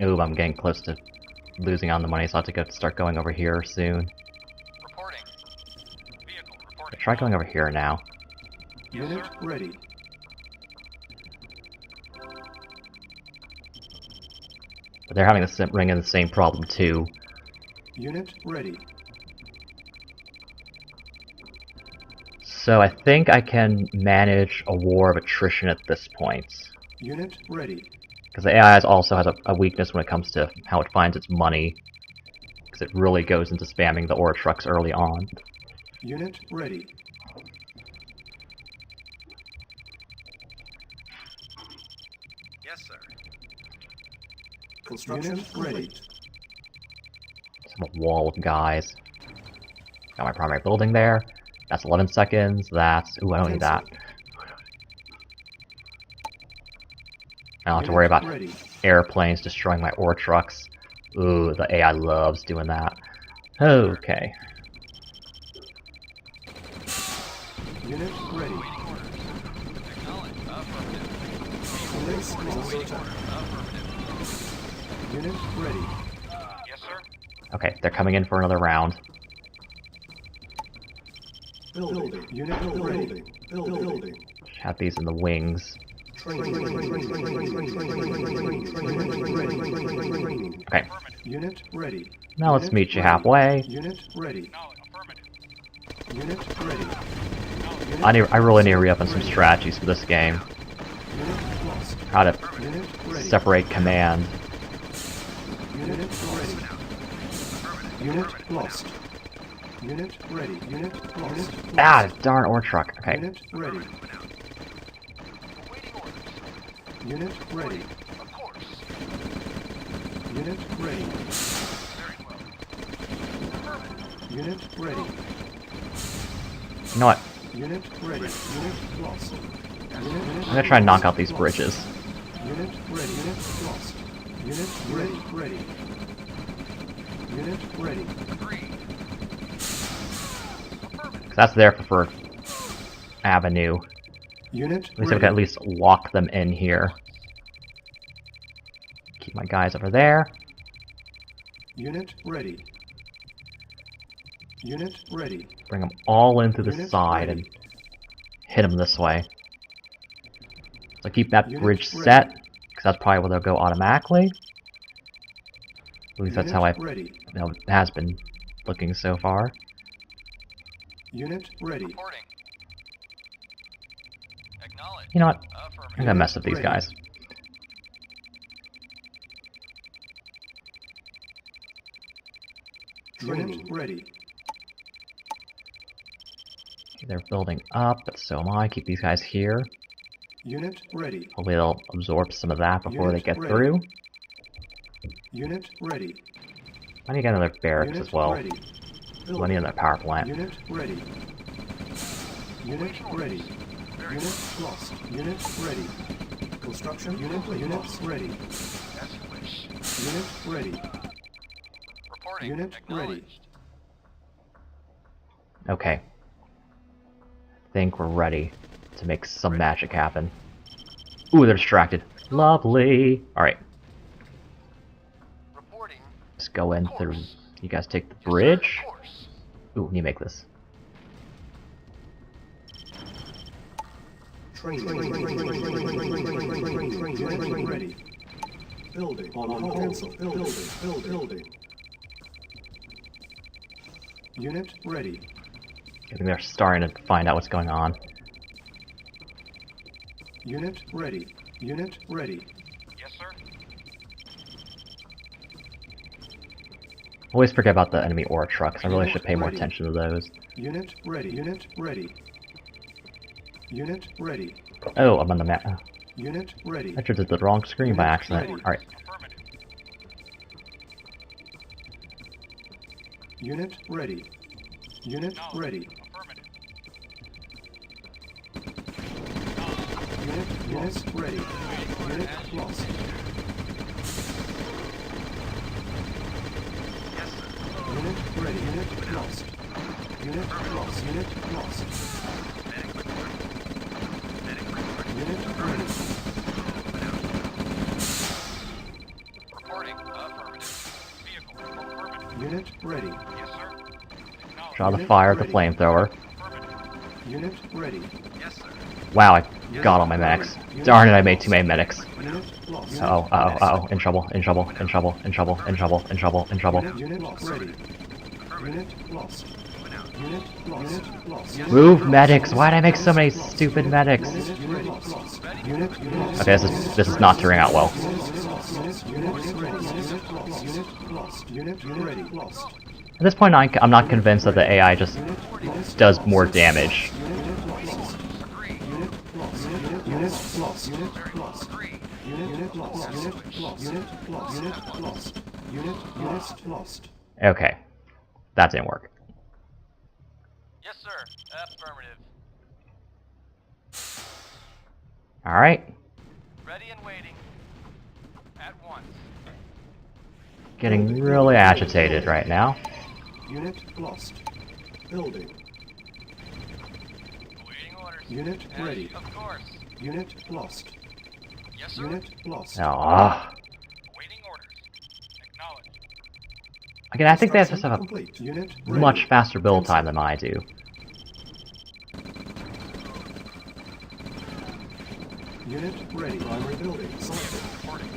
Ooh, I'm getting close to losing on the money, so I have to start going over here soon. Reporting. Vehicle reporting. Try going over here now. Unit ready. But they're having the same problem too. Unit ready. So I think I can manage a war of attrition at this point. Unit ready. Because the AI also has a weakness when it comes to how it finds its money. Because it really goes into spamming the ore trucks early on. Unit ready. Yes, sir. Construction ready. Some wall of guys. Got my primary building there. That's 11 seconds. That's... Ooh, I don't need that. I don't have to worry about Ready. airplanes destroying my ore trucks. Ooh, the AI loves doing that. Okay. Unit ready. Waiting orders. Acknowledged. Affirmative. Police Waiting lost. orders. Affirmative. Unit ready. Yes, sir. Okay, they're coming in for another round. Building. Unit ready. Building. Have these in the wings. Okay, Unit ready. now let's meet you halfway. Unit ready. Affirmative. Unit ready. I really need to re-up on some strategies for this game. Unit lost. How to Unit ready. separate command. Unit ready. Unit lost. Unit ready. Unit lost. Ah, darn ore truck. Okay. Unit ready. Awaiting orders. Unit ready. Of course. Unit ready. Very well. Affirmative. Unit ready. You know what? Unit ready. Unit lost. Unit I'm gonna try and knock out these bridges. Unit ready. Unit lost. Unit ready. Ready. Unit ready. Agreed. 'Cause that's their preferred avenue. Unit At least I can at least lock them in here. Keep my guys over there. Unit ready. Unit ready. Bring them all in through the Unit side ready. and hit them this way. So keep that Unit bridge ready. set, because that's probably where they'll go automatically. At least that's how Unit ready. it has been looking so far. Unit ready. Reporting. Acknowledged. You know what? I'm Affirmative. gonna mess with these Ready. guys. Unit ready. They're building up, but so am I. Keep these guys here. Unit ready. Hopefully they'll absorb some of that before Unit they get ready. through. Unit ready. I need to get another barracks Unit as well. ready. I need another power plant. Unit ready. Unit ready. Unit lost. Unit ready. Construction unit ready. As you wish. Unit ready. Reporting. Unit ready. Acknowledged. Okay. I think we're ready to make some magic happen. Ooh, they're distracted. Lovely. Alright, Reporting. let's go in Of through. course. You guys take the Yes, sir, bridge. of course. Ooh, need to make this. Training ready. Building on hold. Building. Unit ready. I think they're starting to find out what's going on. Unit ready. Unit ready. Yes, sir. Always forget about the enemy ore trucks. I really Unit should pay more ready. attention to those. Unit ready. Unit ready. Unit ready. Oh, I'm on the map. Unit ready. I just did the wrong screen by accident. Ready. Alright, Affirmative. Unit ready. Unit Acknowledged. ready. Affirmative. Unit ready. Unit lost. Yes, sir. Unit ready. Unit lost. Unit lost. Unit lost. Medic report. Medic report. Unit ready. Reporting. Affirmative. Vehicle. Affirmative. Unit ready. Yes, sir. Acknowledged. draw the Unit fire of the ready. flamethrower. Affirmative. Unit ready. Yes, sir. Wow, I got all my medics. Darn it, I made too many medics. Unit lost. Uh-oh, in trouble, in trouble, in trouble, in trouble, in trouble, in trouble, in trouble. Unit ready. Unit lost. Unit lost. Unit lost. Move medics! Why did I make so many stupid medics? Unit lost. Unit lost. Okay, this is not turning out well. Unit ready. Unit lost. Unit lost. Unit ready. Lost. At this point, I'm not convinced that the AI just does more damage. Unit lost. Agreed. Unit lost. Unit lost. Unit lost. Agreed. Unit lost. Unit lost. Unit lost. Unit lost. Unit lost. Okay, that didn't work. Yes, sir. Affirmative. Alright, Ready and waiting. At once. getting really agitated right now. Unit lost. Building. Awaiting orders. Unit ready. Of course. Unit lost. Yes, sir. Unit lost. Ah. Awaiting orders. Acknowledged. Again, I think they have just have a Complete. Unit ready. much faster build time than I do. Unit ready. Primary building. Selected. Reporting.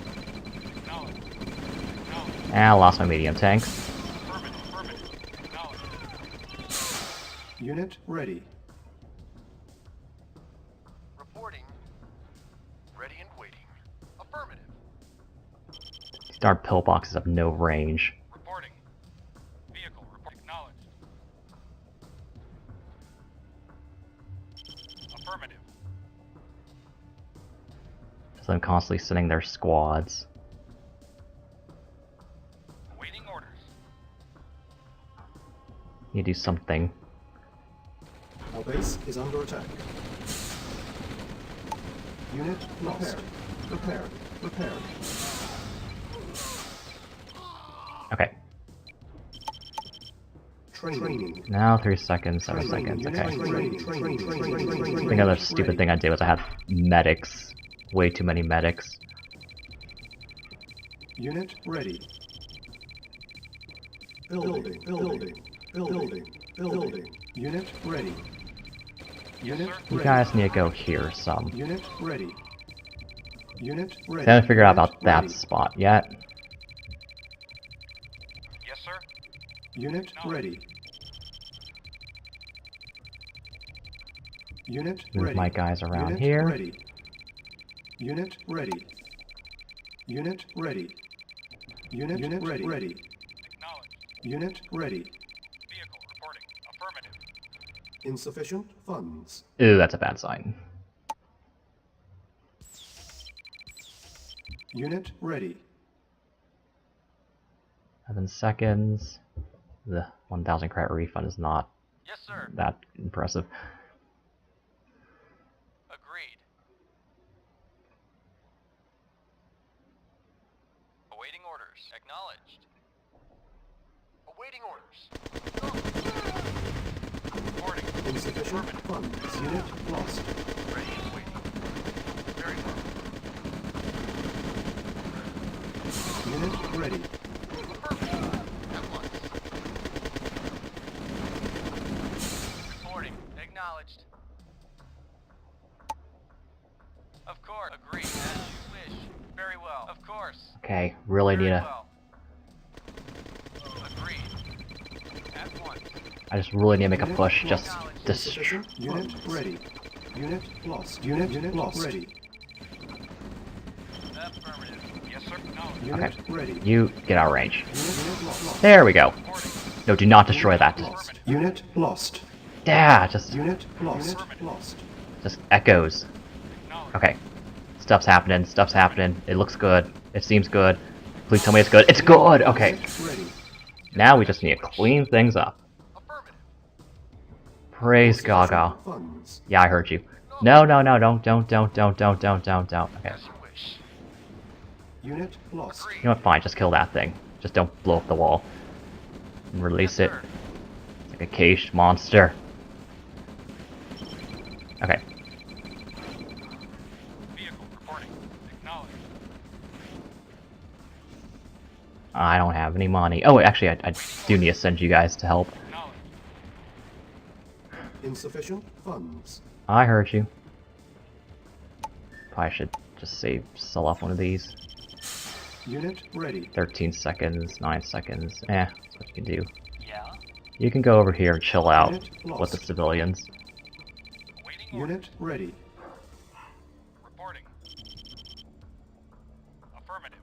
Acknowledged. Acknowledged. And I lost my medium tanks. Affirmative. Affirmative. Acknowledged. Unit ready. Reporting. Ready and waiting. Affirmative. These darn pillboxes have no range. Reporting. Vehicle report. Acknowledged. Affirmative. So I'm constantly sending their squads. Awaiting orders. You do something. Our base is under attack. Unit lost. Repaired. Repaired. Okay. Training. Now 3 seconds, 7 seconds. Okay. I think another stupid thing I did was I had medics. Way too many medics. Unit ready. Building. Unit ready. Unit You ready. guys need to go here some. Unit ready. Unit ready. I haven't figured out Unit about that ready. spot yet. Yes, sir. Unit ready. Unit Move ready. my guys around Unit here. Ready. Unit ready. Unit ready. Unit ready. Ready. Acknowledged. Unit ready. Vehicle reporting. Affirmative. Insufficient funds. Ooh, that's a bad sign. Unit ready. 7 seconds. The 1,000 credit refund is not Yes, sir. that impressive. Agreed. Awaiting orders. Acknowledged. Awaiting orders. Reporting. Insufficient funds. Unit lost. Ready and waiting. Very well. Unit ready. Affirmative. At once. Reporting. Acknowledged. Of course. Agreed. As you wish. Very well. Of course. Okay, really need Very to. well. Agreed. At once. I just really need to make a push. Just Insufficient unit ready. Unit lost. Unit lost. Ready. Affirmative. Yes, sir. Acknowledged. Unit ready. you get out of range. Unit lost. There we go. Reporting. No, do not destroy that. Affirmative. Unit lost. Yeah, just Unit lost. Lost. echoes. Acknowledged. Okay. Stuff's happening. Stuff's happening. It looks good. It seems good. Please tell me it's good. It's good! Okay. Unit ready. Now we just need to clean things up. Affirmative. Praise Gaga. Funds. Yeah, I heard you. No, don't. Okay. As you wish. Unit lost. Agreed. You know what? Fine. Just kill that thing. Just don't blow up the wall. And release it. Sir. It's like a caged monster. Okay. Vehicle reporting. Acknowledged. I don't have any money. Oh, actually, I do need to send you guys to help. Acknowledged. Insufficient funds. I heard you. Probably should just sell off one of these. Unit ready. 13 seconds, 9 seconds. That's what you can do. Yeah. You can go over here and chill out Unit with lost. the civilians. Awaiting orders. Unit ready. Reporting. Affirmative.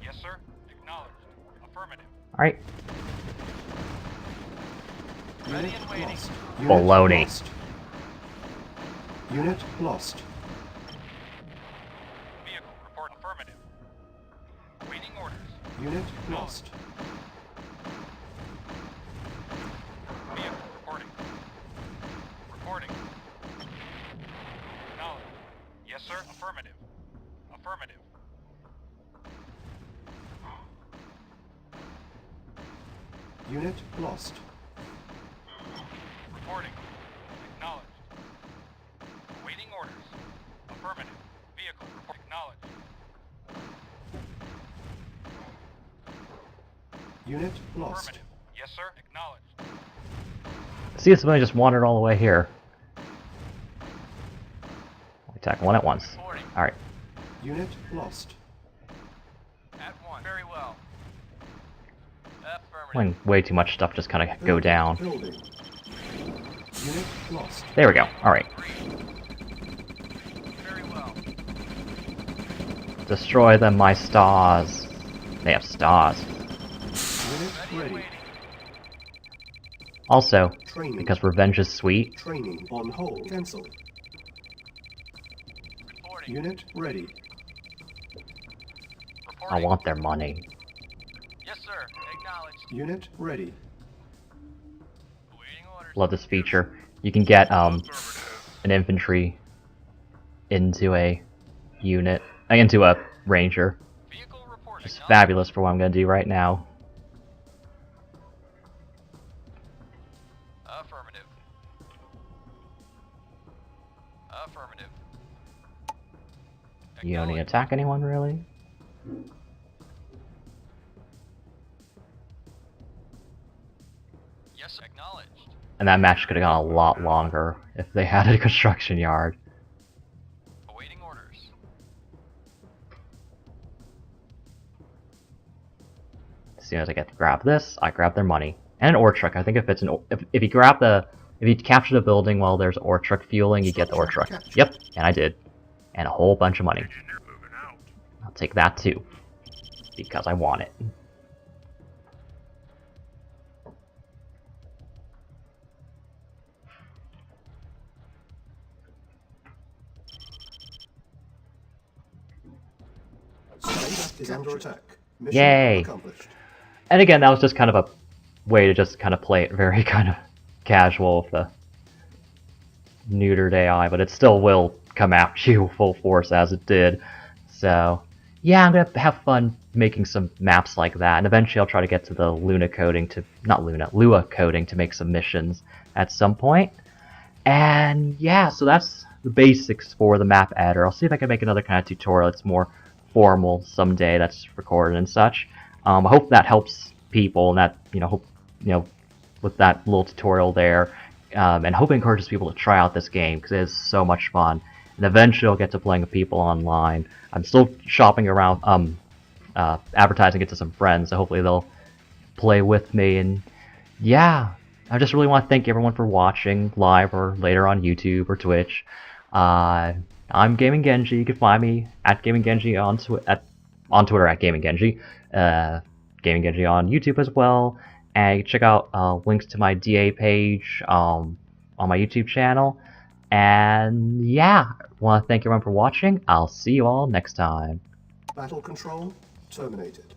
Yes, sir. Acknowledged. Affirmative. Alright. Ready Unit and waiting. lost. Baloney. Lost. Unit lost. Vehicle report affirmative. Waiting orders. Unit lost. Vehicle reporting. Reporting. Acknowledged. Yes, sir. Affirmative. Affirmative. Unit lost. Reporting. Acknowledged. Waiting orders. Affirmative. Vehicle report. Acknowledged. Unit lost. Affirmative. Yes, sir. Acknowledged. See, the civilian just wandered all the way here. Attack one at once. Reporting. Alright. Unit lost. At one. Very well. Affirmative. When way too much stuff just kind of go down. Building. Unit lost. There we go. Alright. Agreed. Very well. Destroy them, my stars. They have stars. Unit Ready and ready. waiting. Also, Training. because revenge is sweet, Training on hold. Cancel. Reporting. Unit ready. Reporting. I want their money. Yes, sir. Acknowledged. Unit ready. Awaiting orders. Love this feature. You can get an infantry into a unit, into a ranger. Vehicle reporting. It's fabulous for what I'm gonna do right now. Affirmative. Affirmative. You don't need to attack anyone, really? Yes, acknowledged. And that match could have gone a lot longer if they had a construction yard. Awaiting orders. As soon as I get to grab this, I grab their money. And an ore truck. I think if it's if you grab if you capture the building while there's ore truck fueling, you get the ore truck. Yep, and I did. And a whole bunch of money. I'll take that too. Because I want it. State is under attack. Mission Yay! accomplished. And again, that was just kind of a way to just kind of play it very kind of casual with the neutered AI, but it still will come at you full force as it did. So, yeah, I'm gonna have fun making some maps like that, and eventually I'll try to get to the Lua coding to make some missions at some point. And yeah, so that's the basics for the map editor. I'll see if I can make another kind of tutorial that's more formal someday, that's recorded and such. I hope that helps people, and that hope with that little tutorial there, and hope it encourages people to try out this game because it is so much fun. And eventually I'll get to playing with people online. I'm still shopping around, advertising it to some friends, so hopefully they'll play with me. And yeah, I just really want to thank everyone for watching live or later on YouTube or Twitch. I'm Gaming Genji. You can find me at Gaming Genji on Twitter at Gaming Genji, Gaming Genji on YouTube as well. And you can check out links to my DA page on my YouTube channel. And yeah, I want to thank everyone for watching. I'll see you all next time. Battle control terminated.